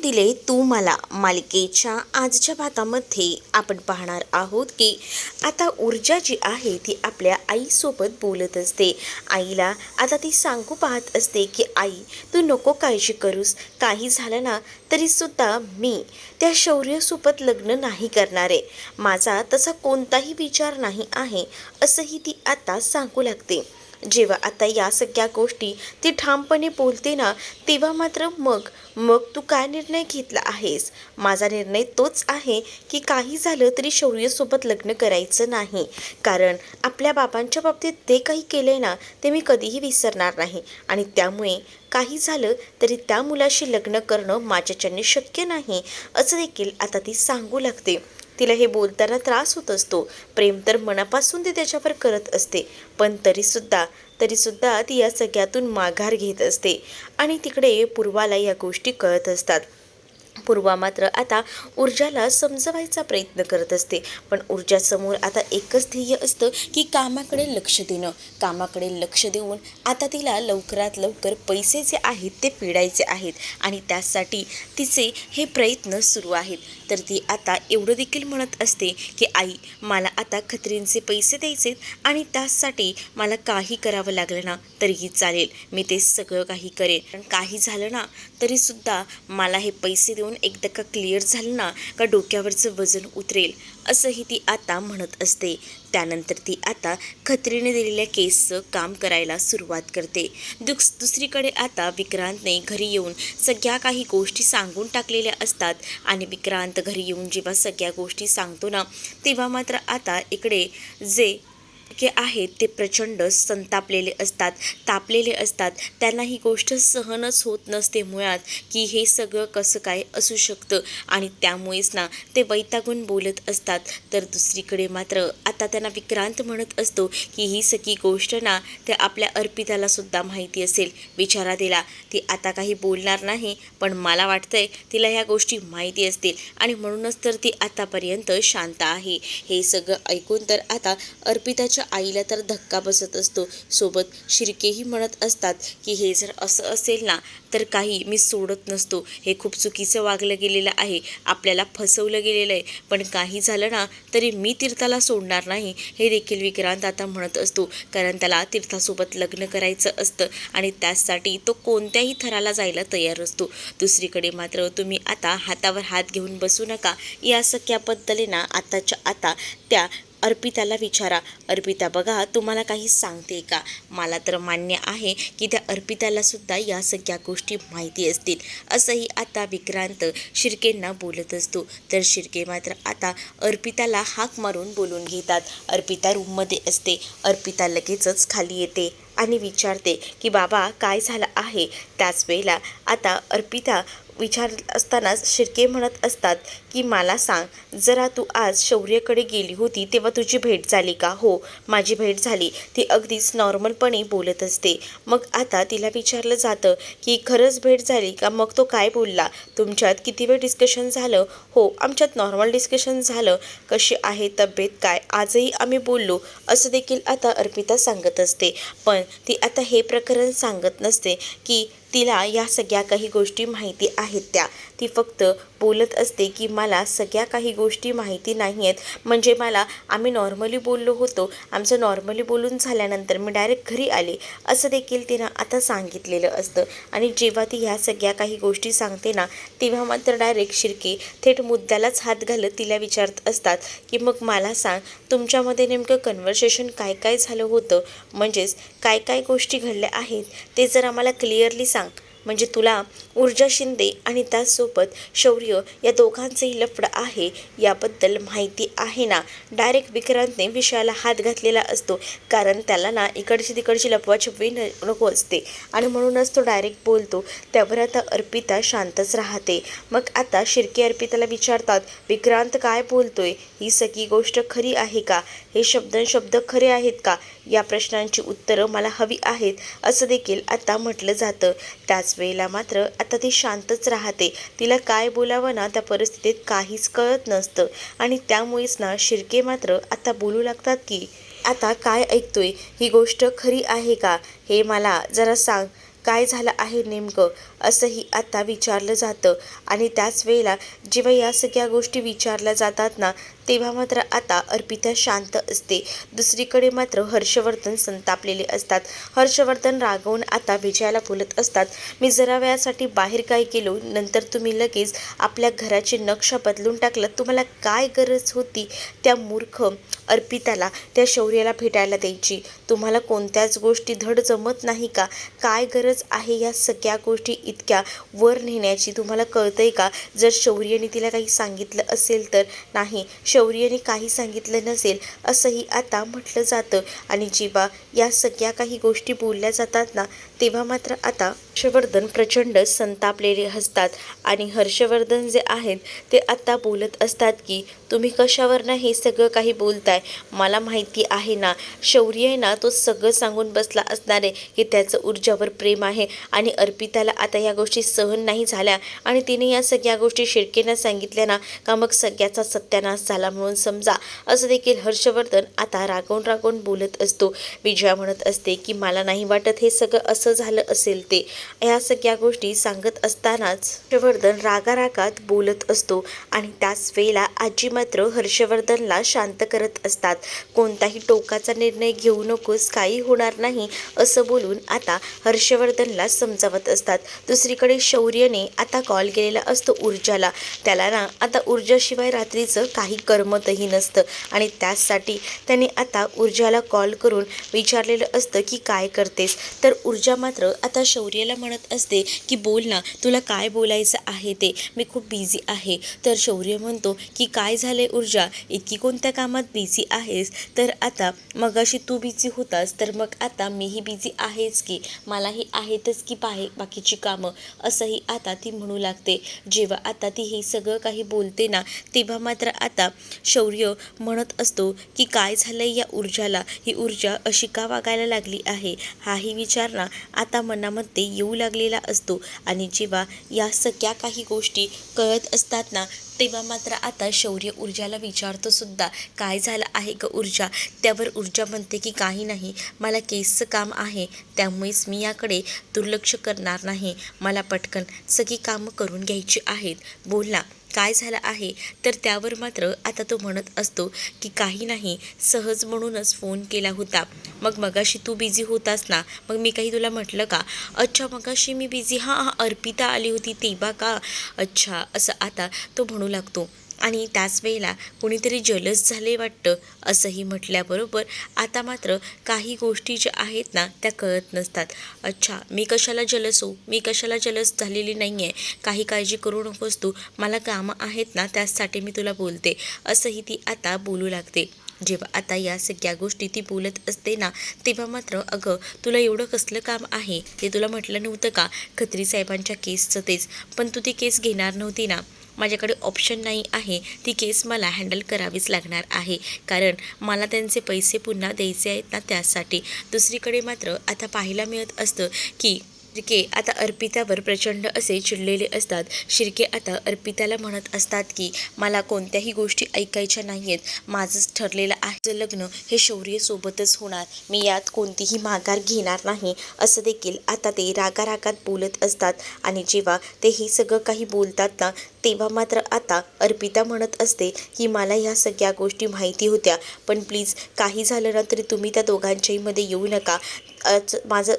दिले तू मला मालिकेच्या आजच्या भागामध्ये आपण पाहणार आहोत की आता ऊर्जा जी आहे ती आपल्या आईसोबत बोलत असते. आईला आता ती सांगू पाहत असते की आई, तू नको काळजी करूस, काही झालं ना तरीसुद्धा मी त्या शौर्यसोबत लग्न नाही करणार आहे. माझा तसा कोणताही विचार नाही आहे असंही ती आता सांगू लागते. जेव्हा आता या सगळ्या गोष्टी ती ठामपणे बोलते ना, तेव्हा मात्र मग मग तू काय निर्णय घेतला आहेस? माझा निर्णय तोच आहे की काही झालं तरी शौर्यसोबत लग्न करायचं नाही. कारण आपल्या बाबांच्या बाबतीत ते काही केले ना ते मी कधीही विसरणार नाही. आणि त्यामुळे काही झालं तरी त्या मुलाशी लग्न करणं माझ्याच्याने शक्य नाही असं देखील आता ती सांगू लागते. तिला हे बोलताना त्रास होत असतो. प्रेम तर मनापासून ती त्याच्यावर करत असते, पण तरीसुद्धा ती या सगळ्यातून माघार घेत असते. आणि तिकडे पूर्वाला या गोष्टी कळत असतात. पूर्वा मात्र आता ऊर्जाला समजवायचा प्रयत्न करत असते, पण ऊर्जासमोर आता एकच ध्येय असतं की कामाकडे लक्ष देणं. कामाकडे लक्ष देऊन आता तिला लवकरात लवकर पैसे जे आहेत ते फेडायचे आहेत आणि त्यासाठी तिचे हे प्रयत्न सुरू आहेत. तर ती आता एवढं देखील म्हणत असते की आई, मला आता खत्रींचे पैसे द्यायचे आणि त्यासाठी मला काही करावं लागलं ना तरीही चालेल, मी ते सगळं काही करेन. पण काही झालं ना तरीसुद्धा मला हे पैसे देऊन एकदा का क्लिअर झालं ना का डोक्यावरचं वजन उतरेल असंही ती आता म्हणत असते. त्यानंतर ती आता खत्रीने दिलेल्या केसचं काम करायला सुरुवात करते. दुसरीकडे आता विक्रांतने घरी येऊन सगळ्या काही गोष्टी सांगून टाकलेल्या असतात आणि विक्रांत घरी येऊन जेव्हा सगळ्या गोष्टी सांगतो ना तेव्हा मात्र आता इकडे जे के आहेत ते प्रचंड संतापलेले असतात, तापलेले असतात. त्यांना ही गोष्ट सहनच होत नसते मुळात की हे सगळं कसं काय असू शकतं आणि त्यामुळेच ना ते वैतागून बोलत असतात. तर दुसरीकडे मात्र आता त्यांना विक्रांत म्हणत असतो की ही सगळी गोष्ट ना त्या आपल्या अर्पिताला सुद्धा माहिती असेल. विचारा दिला, ती आता काही बोलणार नाही, पण मला वाटतंय तिला ह्या गोष्टी माहिती असतील आणि म्हणूनच तर ती आतापर्यंत शांत आहे. हे सगळं ऐकून तर आता अर्पिताच्या आईला तर धक्का बसत असतो. सोबत शिर्केही म्हणत असतात की हे जर असं असेल ना तर काही मी सोडत नसतो. हे खूप चुकीचं वागलं गेलेलं आहे, आपल्याला फसवलं गेलेलं आहे, पण काही झालं ना तरी मी तीर्थाला सोडणार नाही हे देखील विक्रांत आता म्हणत असतो. कारण त्याला तीर्थासोबत लग्न करायचं असतं आणि त्यासाठी तो कोणत्याही थराला जायला तयार असतो. दुसरीकडे मात्र तुम्ही आता हातावर हात घेऊन बसू नका. या सगळ्याबद्दल ना आताच्या आता त्या अर्पिताला विचारा. अर्पिता बघा, तुम्हाला काही सांगते का? मला तर मान्य आहे की त्या अर्पिताला सुद्धा या सगळ्या गोष्टी माहिती असतील असंही आता विक्रांत शिर्केंना बोलत असतो. तर शिर्के मात्र आता अर्पिताला हाक मारून बोलून घेतात. अर्पिता रूममध्ये असते. अर्पिता लगेचच खाली येते आणि विचारते की बाबा काय झालं आहे. त्याच वेळेला आता अर्पिता विचारत असतानाच शिर्के म्हणत असतात की मला सांग जरा, तू आज शौर्यकडे गेली होती तेव्हा तुझी भेट झाली का? हो, माझी भेट झाली. ती अगदीच नॉर्मलपणे बोलत असते. मग आता तिला विचारलं जातं की खरंच भेट झाली का? मग तो काय बोलला? तुमच्यात किती वेळ डिस्कशन झालं? हो, आमच्यात नॉर्मल डिस्कशन झालं. कशी आहे तब्येत, काय? आजही आम्ही बोललो असं देखील आता अर्पिता सांगत असते. पण ती आता हे प्रकरण सांगत नसते की तिला या सगळ्या काही गोष्टी माहिती आहेत. ती फक्त बोलत असते की मला सगळ्या काही गोष्टी माहिती नाही आहेत. म्हणजे आम्ही नॉर्मली बोललो होतो, आमचं नॉर्मली बोलून झाल्यानंतर मी डायरेक्ट घरी आले असं देखील तिनं आता सांगितलेलं असतं. आणि जेव्हा ती ह्या सगळ्या काही गोष्टी सांगते ना तेव्हा मात्र डायरेक्ट शिर्के थेट मुद्द्यालाच हात घालत तिला विचारत असतात की मग मला सांग, तुमच्यामध्ये नेमकं कन्व्हर्सेशन काय काय झालं होतं? म्हणजेच काय काय गोष्टी घडल्या आहेत ते जर आम्हाला क्लिअरली सांग. म्हणजे तुला ऊर्जा शिंदे आणि त्याचसोबत शौर्य या दोघांचंही लफडं आहे याबद्दल माहिती आहे ना? डायरेक्ट विक्रांतने विषयाला हात घातलेला असतो. कारण त्याला ना इकडची तिकडची लपवाछपवी नको असते आणि म्हणूनच तो डायरेक्ट बोलतो. त्यावर आता अर्पिता शांतच राहते. मग आता शिर्के अर्पिताला विचारतात, विक्रांत काय बोलतोय? ही सगळी गोष्ट खरी आहे का? हे शब्द खरे आहेत का? या प्रश्नांची उत्तरं मला हवी आहेत असं देखील आता म्हटलं जातं. त्याच वेळेला मात्र आता ती शांतच राहते. तिला काय बोलावं ना त्या परिस्थितीत काहीच कळत नसतं आणि त्यामुळेच ना शिर्के मात्र आता बोलू लागतात की आता काय ऐकतोय? ही गोष्ट खरी आहे का? हे मला जरा सांग. काय झालं आहे नेमकं, असंही आता विचारलं जातं. आणि त्याच वेळेला जेव्हा या सगळ्या गोष्टी विचारल्या जातात ना, तेव्हा मात्र आता अर्पिता शांत असते. दुसरीकडे मात्र हर्षवर्धन संतापलेले असतात. हर्षवर्धन रागवून आता विजयाला बोलत असतात, मी जरा वेळासाठी बाहेर काय गेलो, नंतर तुम्ही लगेच आपल्या घराची नक्षा बदलून टाकलं. तुम्हाला काय गरज होती त्या मूर्ख अर्पिताला, त्या शौर्याला भेटायला द्यायची? तुम्हाला कोणत्याच गोष्टी धड जमत नाही का? काय गरज आहे या सगळ्या गोष्टी इतक्या वर नेण्याची? तुम्हाला कळतंय का? जर शौर्याने तिला काही सांगितलं असेल तर? नाही, शौर्याने काही सांगितलं नसेल असंही आता म्हटलं जातं. आणि जेव्हा या सगळ्या काही गोष्टी बोलल्या जातात ना, तेव्हा मात्र आता हर्षवर्धन प्रचंड संतापलेले असतात. आणि हर्षवर्धन जे आहेत ते आता बोलत असतात की तुम्ही कशावरनं हे सगळं काही बोलताय? मला माहिती आहे ना, शौर्य आहे ना, तो सगळं सांगून बसला असणार आहे की त्याचं ऊर्जावर प्रेम आहे आणि अर्पिताला आता या गोष्टी सहन नाही झाल्या आणि तिने या सगळ्या गोष्टी शिर्केंना सांगितल्या ना, का मग सगळ्याचा सत्यानाश झाला म्हणून समजा. असं देखील हर्षवर्धन आता रागवून रागवून बोलत असतो. विजया म्हणत असते की मला नाही वाटत हे सगळं असं झालं असेल ते. या सगळ्या गोष्टी सांगत असतानाच हर्षवर्धन रागारागात बोलत असतो. आणि त्याच वेळेला आजी मात्र हर्षवर्धनला शांत करत असतात. कोणताही टोकाचा निर्णय घेऊ नकोस, काही होणार नाही असं बोलून आता हर्षवर्धनला समजावत असतात. दुसरीकडे शौर्यने आता कॉल केलेला असतो ऊर्जाला. त्याला ना आता ऊर्जाशिवाय रात्रीचं काही करमतही नसतं आणि त्याचसाठी त्याने आता ऊर्जाला कॉल करून विचारलेलं असतं की काय करतेस. तर ऊर्जा मात्र आता शौर्याला म्हणत असते की बोल ना, तुला काय बोलायचं आहे ते, मी खूप बिझी आहे. तर शौर्य म्हणतो की काय झाले ऊर्जा, इतकी कोणत्या कामात बिझी आहेस? तर आता मगाशी तू बिझी होतास, तर मग आता मीही बिझी आहेच की, मलाही आहेतच की बाकीची कामं, असंही आता ती म्हणू लागते. जेव्हा आता ती हे सगळं काही बोलते ना, तेव्हा मात्र आता शौर्य म्हणत असतो की काय झालंय या ऊर्जाला, ही ऊर्जा अशी का वागायला लागली आहे, हाही विचार ना आता मनामध्ये येऊ लागलेला असतो. आणि जेव्हा या सगळ्या काही गोष्टी कळत असतात ना, तेव्हा मात्र आता शौर्य ऊर्जाला विचारतो सुद्धा, काय झालं आहे ग ऊर्जा? त्यावर ऊर्जा म्हणते की काही नाही, मला केसचं काम आहे, त्यामुळेच मी याकडे दुर्लक्ष करणार नाही. मला पटकन सगळी कामं करून घ्यायची आहेत. बोल ना, काय झालं आहे? तर त्यावर मात्र आता तो म्हणत असतो की काही नाही, सहज म्हणूनच फोन केला होता. मग मगाशी तू बिझी होतास ना, मग मी काही तुला म्हटलं का? अच्छा, मगाशी मी बिझी, हां अर्पिता आली होती तेव्हा का? अच्छा, असं आता तो म्हणू लागतो. आणि त्याच वेळेला कोणीतरी जलस झाले वाटतं, असंही म्हटल्याबरोबर आता मात्र काही गोष्टी ज्या आहेत ना त्या कळत नसतात. अच्छा, मी कशाला जलस होऊ? मी कशाला जलस झालेली नाही आहे, काही काळजी करू नकोस तू, मला कामं आहेत ना त्यासाठी मी तुला बोलते, असंही ती आता बोलू लागते. जेव्हा आता या सगळ्या गोष्टी ती बोलत असते ना, तेव्हा मात्र अगं तुला एवढं कसलं काम आहे, ते तुला म्हटलं नव्हतं का खत्री साहेबांच्या केसचं तेच, पण तू ती केस घेणार नव्हती ना? माझ्याकडे ऑप्शन नाही आहे, ती केस मला हँडल करावीच लागणार आहे, कारण मला त्यांचे पैसे पुन्हा द्यायचे आहेत ना त्यासाठी. दुसरीकडे मात्र आता पाहायला मिळत असतं की शिर्के आता अर्पितावर प्रचंड असे चिडलेले असतात. शिर्के आता अर्पिताला म्हणत असतात की मला कोणत्याही गोष्टी ऐकायच्या नाही आहेत, माझंच ठरलेलं आहे, जर लग्न हे शौर्यसोबतच होणार, मी यात कोणतीही माघार घेणार नाही, असं देखील आता ते रागारागात बोलत असतात. आणि जेव्हा ते हे सगळं काही बोलतात ना, तेव्हा मात्र आता अर्पिता म्हणत असते की मला ह्या सगळ्या गोष्टी माहिती होत्या, पण प्लीज काही झालं ना तरी तुम्ही त्या दोघांच्याही मध्ये येऊ नका.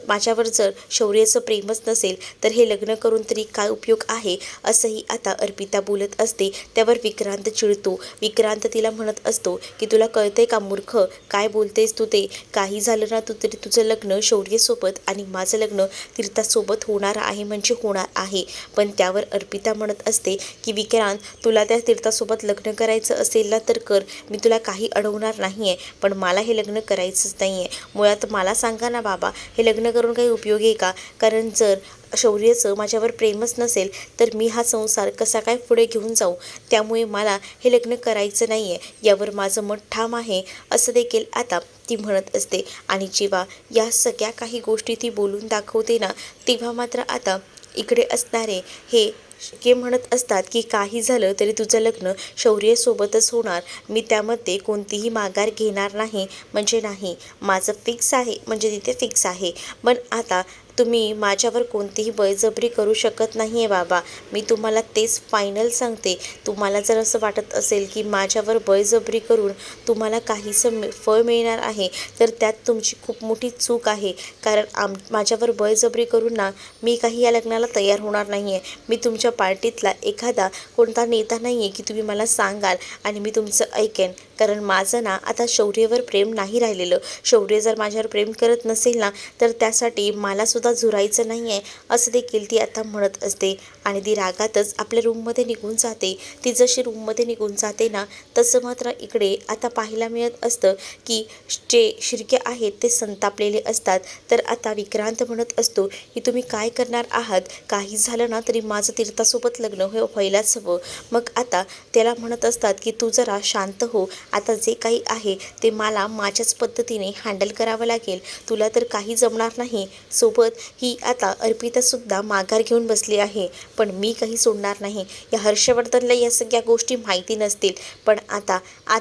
माझ्यावर जर शौर्याचं प्रेमच नसेल तर हे लग्न करून तरी काय उपयोग आहे, असंही आता अर्पिता बोलत असते. त्यावर विक्रांत चिडतो. विक्रांत तिला म्हणत असतो की तुला कळतंय का मूर्ख, काय बोलतेस तू? ते काही झालं ना तरी तुझं लग्न शौर्यसोबत आणि माझं लग्न तीर्थासोबत होणार आहे म्हणजे होणार आहे. पण त्यावर अर्पिता म्हणत असते की विक्रांत, तुला त्या तीर्थासोबत लग्न करायचं असेल ना तर कर, मी तुला काही अडवणार नाही आहे, पण मला हे लग्न करायचंच नाही आहे. मुळात मला सांगा ना बाबा, हे लग्न करून काही उपयोग आहे का? कारण जर शौर्याचं माझ्यावर प्रेमच नसेल तर मी हा संसार कसा काय पुढे घेऊन जाऊ? त्यामुळे मला हे लग्न करायचं नाही आहे, यावर माझं मत ठाम आहे, असं देखील आता ती म्हणत असते. आणि जेव्हा या सगळ्या काही गोष्टी ती बोलून दाखवते ना, तेव्हा मात्र आता इकडे असणारे हे शिर्के म्हणत असतात की काही झालं तरी तुझं लग्न शौर्यसोबतच होणार, मी त्यामध्ये कोणतीही माघार घेणार नाही म्हणजे नाही, माझं फिक्स आहे म्हणजे तिथे फिक्स आहे. पण आता तुम्ही माझ्यावर कोणतीही बळजबरी करू शकत नाही आहे बाबा. मी तुम्हाला तेच फायनल सांगते. तुम्हाला जर असं वाटत असेल की माझ्यावर बळजबरी करून तुम्हाला काहीसं फळ मिळणार आहे, तर त्यात तुमची खूप मोठी चूक आहे. कारण माझ्यावर बळजबरी करून ना मी काही या लग्नाला तयार होणार नाही आहे. मी तुमच्या पार्टीतला एखादा कोणता नेता नाही आहे की तुम्ही मला सांगाल आणि मी तुमचं ऐकेन. कारण माझं ना आता शौर्यवर प्रेम नाही राहिलेलं. शौर्य जर माझ्यावर प्रेम करत नसेल ना, तर त्यासाठी मलासुद्धा झुरायचं नाही आहे, असं देखील ती आता म्हणत असते. आणि ती रागातच आपल्या रूममध्ये निघून जाते. ती जशी रूममध्ये निघून जाते ना, तसं मात्र इकडे आता पाहायला मिळत असतं की जे शिर्के आहेत ते संतापलेले असतात. तर आता विक्रांत म्हणत असतो की तुम्ही काय करणार आहात? काही झालं ना तरी माझं तीर्थासोबत लग्न व्हायलाच हवं. मग आता त्याला म्हणत असतात की तू जरा शांत हो. आता जे काही आहे ते मला माझ्याच पद्धतीने हँडल करावं लागेल. तुला तर काही जमणार नाही. सोबत ही आता अर्पितासुद्धा माघार घेऊन बसली आहे. पण मी काही सोडणार नाही. या हर्षवर्धनला या सगळ्या गोष्टी माहिती नसतील, पण आता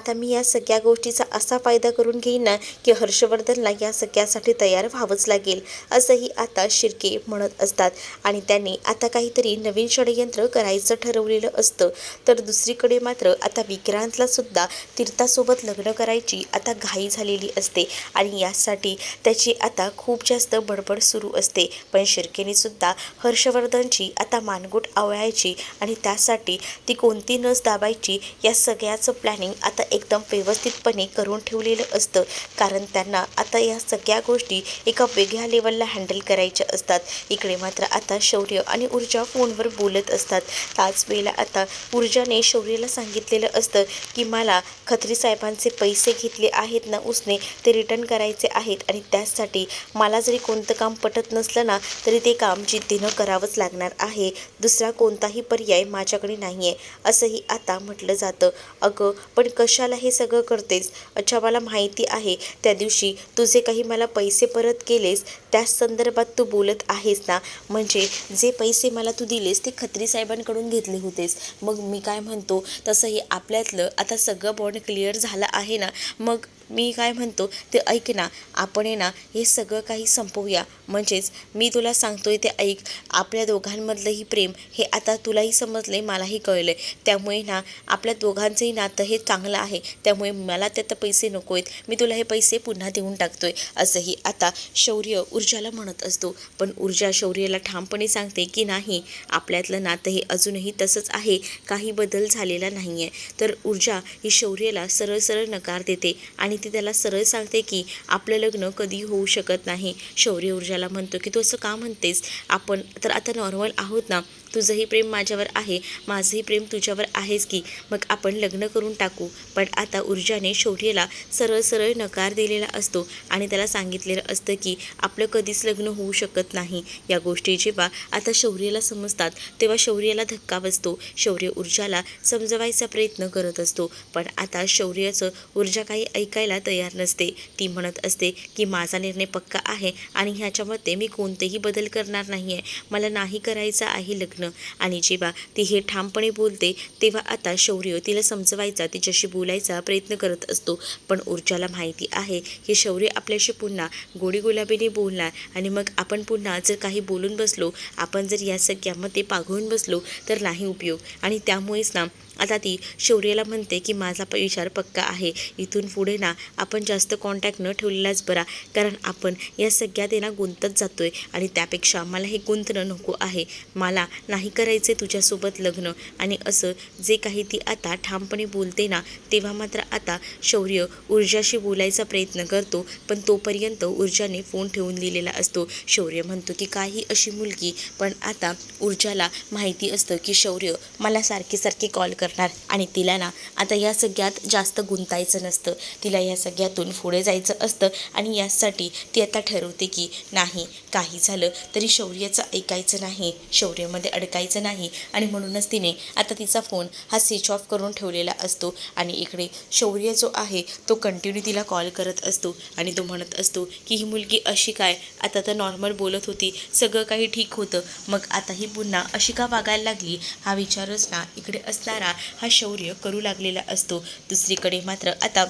मी या सगळ्या गोष्टीचा असा फायदा करून घेईन ना की हर्षवर्धनला या सगळ्यासाठी तयार व्हावंच लागेल, असंही आता शिर्के म्हणत असतात. आणि त्यांनी आता काहीतरी नवीन षडयंत्र करायचं ठरवलेलं असतं. तर दुसरीकडे मात्र आता विक्रांतला सुद्धा तीर्थासोबत लग्न करायची आता घाई झालेली असते आणि यासाठी त्याची आता खूप जास्त बडबड सुरू असते. पण शिर्केने सुद्धा हर्षवर्धनची आता मानगूट आवळायची आणि त्यासाठी ती कोणती नस दाबायची या सगळ्याचं प्लॅनिंग आता एकदम व्यवस्थितपणे करून ठेवलेलं असतं. कारण त्यांना आता या सगळ्या गोष्टी एका वेगळ्या लेवलला हँडल करायच्या असतात. इकडे मात्र आता शौर्य आणि ऊर्जा फोनवर बोलत असतात. त्याच वेळेला आता ऊर्जाने शौर्यला सांगितलेलं असतं की मला खत्री साहेबांचे पैसे घेतले आहेत ना उसने, ते रिटर्न करायचे आहेत आणि त्यासाठी मला जरी कोणतं काम पटत नसलं ना तरी ते काम जिद्दीनं करावंच लागणार आहे. दुसरा कोणताही पर्याय माझ्याकडे नाही आहे, असंही आता म्हटलं जातं. अगं पण कशाला हे सगळं करतेस? अच्छा, मला माहिती आहे त्या दिवशी तुझे काही मला पैसे परत केलेस त्याच संदर्भात तू बोलत आहेस ना. म्हणजे जे पैसे मला तू दिलेस ते खत्री साहेबांकडून घेतले होतेस. मग मी काय म्हणतो, तसंही आपल्यातलं आता सगळं बॉन्ड क्लिअर झालं आहे ना. मग मी काय म्हणतो ते ऐक ना. आपण आहे ना हे सगळं काही संपवूया. म्हणजेच मी तुला सांगतोय ते ऐक. आपल्या दोघांमधलंही प्रेम हे आता तुलाही समजले, मलाही कळलं आहे. त्यामुळे ना आपल्या दोघांचंही नातं हे चांगलं आहे. त्यामुळे मला त्यात पैसे नको आहेत. मी तुला हे पैसे पुन्हा देऊन टाकतोय, असंही आता शौर्य ऊर्जाला म्हणत असतो. पण ऊर्जा शौर्याला ठामपणे सांगते की नाही, आपल्यातलं नातं हे अजूनही तसंच आहे, काही बदल झालेला नाही आहे. तर ऊर्जा ही शौर्याला सरळ सरळ नकार देते आणि ती त्याला सरळ सांगते की आपलं लग्न कधी होऊ शकत नाही. शौर्य ऊर्जाला म्हणतो की तू असं का म्हणतेस? आपण तर आता नॉर्मल आहोत ना. तुझंही प्रेम माझ्यावर आहे, माझंही प्रेम तुझ्यावर आहेच की. मग आपण लग्न करून टाकू. पण आता ऊर्जाने शौर्याला सरळ सरळ नकार दिलेला असतो आणि त्याला सांगितलेलं असतं की आपलं कधीच लग्न होऊ शकत नाही. या गोष्टी जेव्हा आता शौर्याला समजतात तेव्हा शौर्याला धक्का बसतो. शौर्य ऊर्जाला समजवायचा प्रयत्न करत असतो. पण आता शौर्याचं ऊर्जा काही ऐकायला तयार नसते. ती म्हणत असते की माझा निर्णय पक्का आहे आणि ह्याच्यामध्ये मी कोणतेही बदल करणार नाही आहे. मला नाही करायचं आहे लग्न. आणि जेव्हा ती हे ठामपणे बोलते तेव्हा आता शौर्य तिला समजवायचा, तिच्याशी बोलायचा प्रयत्न करत असतो. पण ऊर्जाला माहिती आहे की शौर्य आपल्याशी पुन्हा गोडी गुलाबीने बोलणार आणि मग आपण पुन्हा जर काही बोलून बसलो, आपण जर या सगळ्यामध्ये पाघळून बसलो तर नाही उपयोग. आणि त्यामुळेच ना आता ती शौर्याला म्हणते की माझा विचार पक्का आहे. इथून पुढे ना आपण जास्त कॉन्टॅक्ट न ठेवलेलाच बरा. कारण आपण या सगळ्यात ना गुंतत जातोय आणि त्यापेक्षा मला हे गुंतणं नको आहे. मला नाही करायचे तुझ्यासोबत लग्न. आणि असं जे काही ती आता ठामपणे बोलते ना, तेव्हा मात्र आता शौर्य ऊर्जाशी बोलायचा प्रयत्न करतो. पण तोपर्यंत ऊर्जाने फोन ठेवून दिलेला असतो. शौर्य म्हणतो की काही अशी मुलगी. पण आता ऊर्जाला माहिती असतं की शौर्य मला सारखे सारखे कॉल करणार आणि तिला ना आता या सगळ्यात जास्त गुंतायचं नसतं. तिला या सगळ्यातून पुढे जायचं असतं आणि यासाठी ती आता ठरवते की नाही, काही झालं तरी शौर्याचं ऐकायचं नाही, शौर्यमध्ये अडकायचं नाही. आणि म्हणूनच तिने आता तिचा फोन हा स्विच ऑफ करून ठेवलेला असतो. आणि इकडे शौर्य जो आहे तो कंटिन्यू तिला कॉल करत असतो आणि तो म्हणत असतो की ही मुलगी अशी काय, आता तर नॉर्मल बोलत होती, सगळं काही ठीक होतं, मग आता ही पुन्हा अशी का वागायला लागली. हा विचारच ना इकडे असणारा हा शौर्य करू लागलेला असतो. दुसरीकडे मात्र आता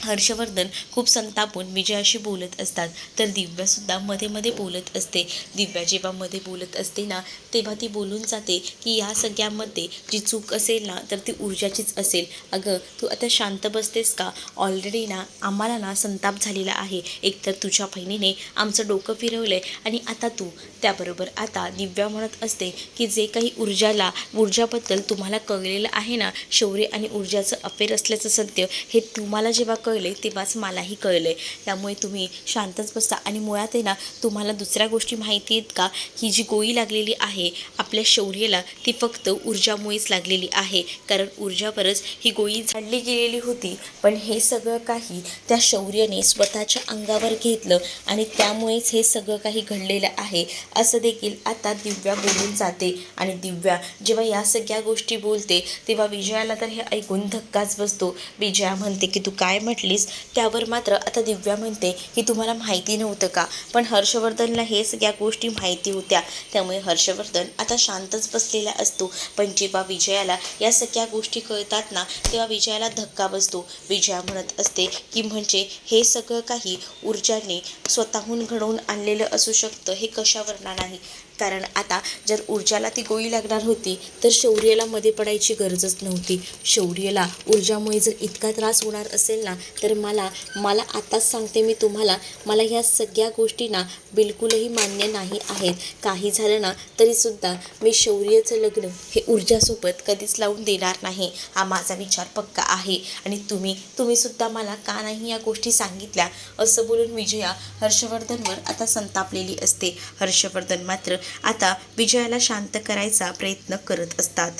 हर्षवर्धन खूप संतापून विजयाशी बोलत असतात, तर दिव्यासुद्धा मध्ये मध्ये बोलत असते. दिव्या जेव्हा मध्ये बोलत असते ना, तेव्हा ती बोलून जाते की या सगळ्यामध्ये जी चूक असेल ना, तर ती ऊर्जाचीच असेल. अगं तू आता शांत बसतेस का? ऑलरेडी ना आम्हाला ना संताप झालेला आहे. एकतर तुझ्या बहिणीने आमचं डोकं फिरवलं आहे आणि आता तू. त्याबरोबर आता दिव्या म्हणत असते की जे काही ऊर्जाबद्दल तुम्हाला कळलेलं आहे ना, शौर्य आणि ऊर्जाचं अफेअर असल्याचं सत्य हे तुम्हाला जेव्हा कळले तेव्हाच मलाही कळले. त्यामुळे तुम्ही शांतच बसा. आणि मुळात आहे ना, तुम्हाला दुसऱ्या गोष्टी माहिती आहेत का? ही जी गोळी लागलेली आहे आपल्या शौर्याला, ती फक्त ऊर्जामुळेच लागलेली आहे. कारण ऊर्जावरच ही गोळी झाडली गेलेली होती. पण हे सगळं काही त्या शौर्याने स्वतःच्या अंगावर घेतलं आणि त्यामुळेच हे सगळं काही घडलेलं आहे, असं देखील आता दिव्या बोलून जाते. आणि दिव्या जेव्हा या सगळ्या गोष्टी बोलते तेव्हा विजयाला तर हे ऐकून धक्काच बसतो. विजया म्हणते की तू काय म्हटलीस? त्यावर मात्र आता दिव्या म्हणते की तुम्हाला माहिती नव्हतं का? पण हर्षवर्धनला हे सगळ्या गोष्टी माहिती होत्या. त्यामुळे हर्षवर्धन आता शांतच बसलेला असतो. पण जेव्हा विजयाला या सगळ्या गोष्टी कळतात ना, तेव्हा विजयाला धक्का बसतो. विजया म्हणत असते की म्हणजे हे सगळं काही ऊर्जाने स्वतःहून घडवून आणलेलं असू शकतं, हे कशावरनं नाही. कारण आता जर ऊर्जाला ती गोळी लागणार होती तर शौर्याला मध्ये पडायची गरजच नव्हती. शौर्याला ऊर्जामुळे जर इतका त्रास होणार असेल ना, तर मला मला आताच सांगते मी तुम्हाला, मला ह्या सगळ्या गोष्टी ना बिलकुलही मान्य नाही आहेत. काही झालं ना तरीसुद्धा मी शौर्याचं लग्न हे ऊर्जासोबत कधीच लावून देणार नाही. हा माझा विचार पक्का आहे. आणि तुम्ही सुद्धा मला का नाही या गोष्टी सांगितल्या? असं बोलून विजया हर्षवर्धनवर आता संतापलेली असते. हर्षवर्धन मात्र आता विजयाला शांत करायचा प्रयत्न करत असतात.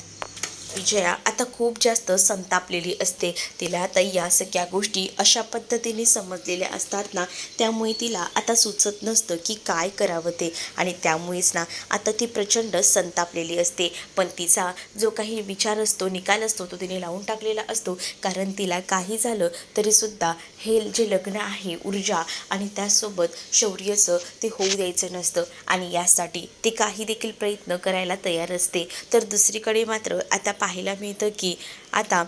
विजया आता खूप जास्त संतापलेली असते. तिला आता या सगळ्या गोष्टी अशा पद्धतीने समजलेल्या असतात ना, त्यामुळे तिला आता सुचत नसतं की काय करावं ते. आणि त्यामुळेच ना आता ती प्रचंड संतापलेली असते. पण तिचा जो काही विचार असतो, निकाल असतो, तो तिने लावून टाकलेला असतो. कारण तिला काही झालं तरीसुद्धा हे जे लग्न आहे ऊर्जा आणि त्यासोबत शौर्याचं, ते होऊ द्यायचं नसतं. आणि यासाठी ती काही देखील प्रयत्न करायला तयार असते. तर दुसरीकडे मात्र आता पाहायला मिळतं की आता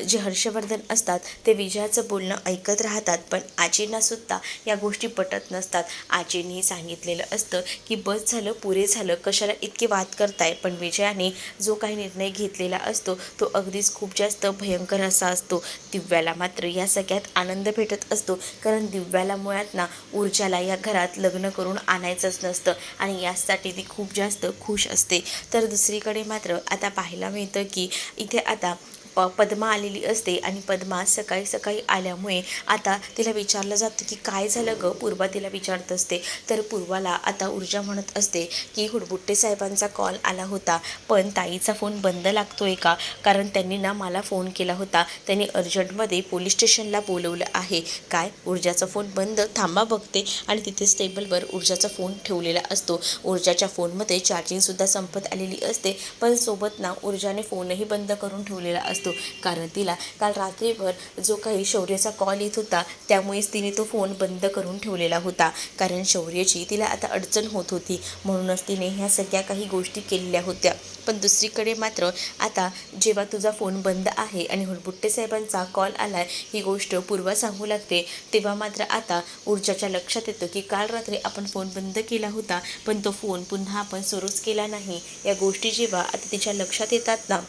जे हर्षवर्धन असतात ते विजयाचं बोलणं ऐकत राहतात. पण आजींनासुद्धा या गोष्टी पटत नसतात. आजींनी सांगितलेलं असतं की बस झालं, पुरे झालं, कशाला इतके वाद करताय. पण विजयाने जो काही निर्णय घेतलेला असतो तो अगदीच खूप जास्त भयंकर असा असतो. दिव्याला मात्र या सगळ्यात आनंद भेटत असतो. कारण दिव्याला मुळात ना ऊर्जाला या घरात लग्न करून आणायचंच नसतं आणि यासाठी ती खूप जास्त खुश असते. तर दुसरीकडे मात्र आता पाहायला मिळतं की इथे आता पद्मा आलेली असते. आणि पद्मा सकाळी सकाळी आल्यामुळे आता तिला विचारलं जातं की काय झालं गं? पूर्वा तिला विचारत असते. तर पूर्वाला आता ऊर्जा म्हणत असते की हुडबुट्टे साहेबांचा कॉल आला होता, पण ताईचा फोन बंद लागतोय का? कारण त्यांनी ना मला फोन केला होता, त्यांनी अर्जंटमध्ये पोलीस स्टेशनला बोलवलं आहे. काय? ऊर्जाचा फोन बंद? थांबा बघते. आणि तिथेच टेबलवर ऊर्जाचा फोन ठेवलेला असतो. ऊर्जाच्या फोनमध्ये चार्जिंगसुद्धा संपत आलेली असते. पण सोबत ना ऊर्जाने फोनही बंद करून ठेवलेला असतो. कारण तिला काल रात्रीभर जो काही शौर्याचा कॉल येत होता त्यामुळेच तिने तो फोन बंद करून ठेवलेला होता. कारण शौर्याची तिला आता अडचण होत होती, म्हणूनच तिने ह्या सगळ्या काही गोष्टी केलेल्या होत्या. पण दुसरीकडे मात्र आता जेव्हा तुझा फोन बंद आहे आणि हुडबुट्टे साहेबांचा कॉल आलाय ही गोष्ट पूर्वा सांगू लागते, तेव्हा मात्र आता ऊर्जाच्या लक्षात येतं की काल रात्री आपण फोन बंद केला होता, पण तो फोन पुन्हा आपण सुरूच केला नाही. या गोष्टी जेव्हा आता तिच्या लक्षात येतात ना,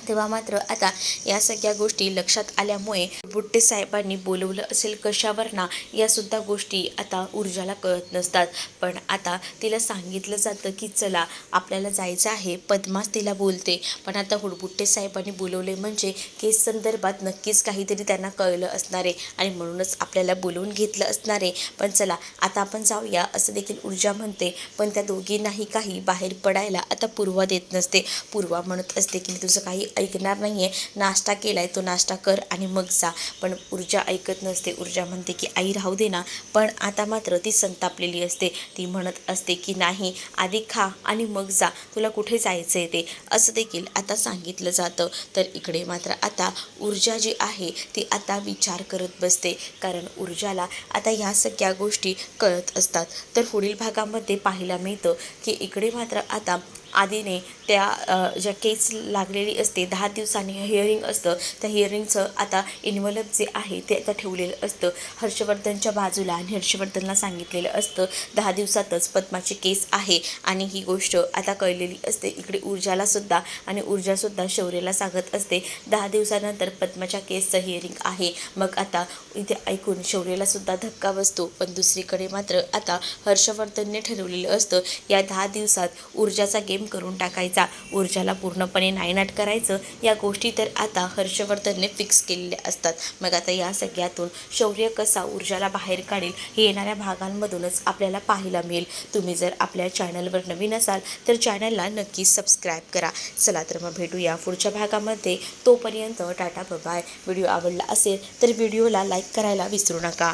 तेव्हा मात्र आता या सगळ्या गोष्टी लक्षात आल्यामुळे बुट्टे साहेबांनी बोलवलं असेल कशावर ना, यासुद्धा गोष्टी आता ऊर्जाला कळत नसतात. पण आता तिला सांगितलं जातं की चला आपल्याला जायचं आहे. पद्माच तिला बोलते. पण आता हुडबुट्टे साहेबांनी बोलवले म्हणजे केस संदर्भात नक्कीच काहीतरी त्यांना कळलं असणार आहे आणि म्हणूनच आपल्याला बोलवून घेतलं असणार आहे. पण चला आता आपण जाऊया असं देखील ऊर्जा म्हणते. पण त्या दोघींनाही काही बाहेर पडायला आता पूर्वा देत नसते. पूर्वा म्हणत असते की मी तुझं काही ऐकणार नाही आहे, नाश्ता केला आहे तो नाश्ता कर आणि मग जा. पण ऊर्जा ऐकत नसते. ऊर्जा म्हणते की आई राहू दे ना. पण आता मात्र ती संतापलेली असते. ती म्हणत असते की नाही, आधी खा आणि मग जा, तुला कुठे जायचं आहे ते, असं देखील आता सांगितलं जातं. तर इकडे मात्र आता ऊर्जा जी आहे ती आता विचार करत बसते. कारण ऊर्जाला आता ह्या सगळ्या गोष्टी कळत असतात. तर पुढील भागामध्ये पाहायला मिळतं की इकडे मात्र आता आधीने त्या ज्या केस लागलेली असते 10 दिवसांनी हिअरिंग असतं, त्या हिअरिंगचं आता इन्व्हॉल्व जे आहे ते आता ठेवलेलं असतं हर्षवर्धनच्या बाजूला आणि हर्षवर्धनला सांगितलेलं असतं 10 दिवसातच पद्माची केस आहे आणि ही गोष्ट आता कळलेली असते इकडे ऊर्जालासुद्धा आणि ऊर्जासुद्धा शौर्यला सांगत असते 10 दिवसानंतर पद्माच्या केसचं हिअरिंग आहे. मग आता इथे ऐकून शौर्यलासुद्धा धक्का बसतो. पण दुसरीकडे मात्र आता हर्षवर्धनने ठरवलेलं असतं या 10 दिवसात ऊर्जाचा गेम करून टाकायचा, ऊर्जाला पूर्णपणे नायनाट करायचं. या गोष्टी तर आता हर्षवर्धनने फिक्स केलेल्या असतात. मग आता या सगळ्यातून शौर्य कसा ऊर्जाला बाहेर काढेल हे येणाऱ्या भागांमधूनच आपल्याला पाहायला मिळेल. तुम्ही जर आपल्या चॅनलवर नवीन असाल तर चॅनलला नक्की सबस्क्राईब करा. चला तर मग भेटूया पुढच्या भागामध्ये. तोपर्यंत टाटा बाय. व्हिडिओ आवडला असेल तर व्हिडिओला लाईक करायला विसरू नका.